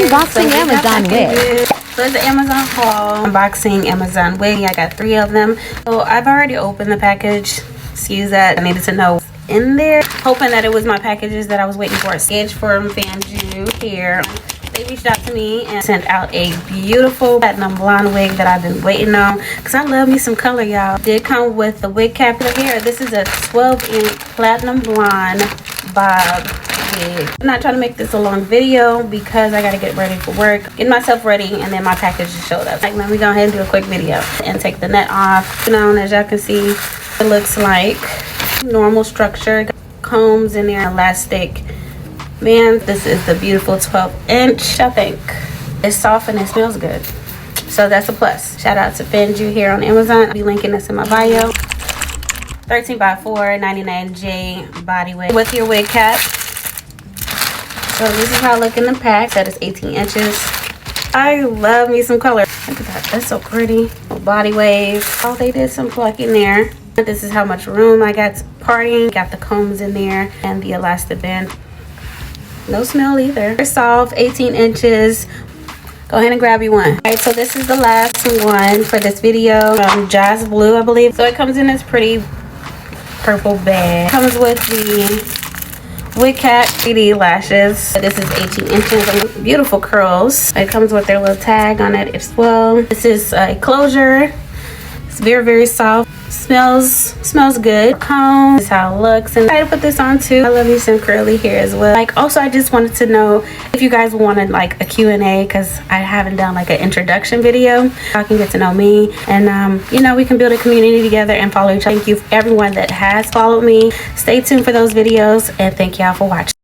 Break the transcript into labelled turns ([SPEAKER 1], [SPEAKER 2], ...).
[SPEAKER 1] Unboxing Amazon Wigs.
[SPEAKER 2] So it's an Amazon haul. Unboxing Amazon Wig. I got 3 of them. So I've already opened the package. Excuse that. I needed to know what's in there. Hoping that it was my packages that I was waiting for. Edge from Fenjun here. They reached out to me and sent out a beautiful platinum blonde wig that I've been waiting on because I love me some color, y'all. Did come with the wig cap here. This is a 12-inch platinum blonde bob wig. I'm not trying to make this a long video because I got to get ready for work, get myself ready, and then my package just showed up. Like, let me go ahead and do a quick video and take the net off. You know, and as y'all can see, it looks like normal structure. Combs in there, elastic. Man, this is the beautiful 12-inch, I think. It's soft and it smells good. So that's a plus. Shout out to Fenjun here on Amazon. I'll be linking this in my bio. 13 by 4, 99J body wig with your wig cap. So this is how I look in the pack. That is 18 inches. I love me some color. Look at that. That's so pretty. Body wave. Oh, they did some plucking there. This is how much room I got parting. Got the combs in there and the elastic band. No smell either. They're soft, 18 inches. Go ahead and grab you one. All right, so this is the last one for this video. Jazz blue, I believe. So it comes in this pretty purple bag. Comes with the wig cap, 3D lashes. This is 18 inches. Beautiful curls. It comes with their little tag on it as well. This is a closure. It's very, very soft. Smells good. Comb. This is how it looks. And I put this on too. I love me some curly hair as well. Like, also, I just wanted to know if you guys wanted like a Q&A because I haven't done like an introduction video. Y'all can get to know me, and you know, we can build a community together and follow each other. Thank you everyone that has followed me. Stay tuned for those videos, and thank y'all for watching.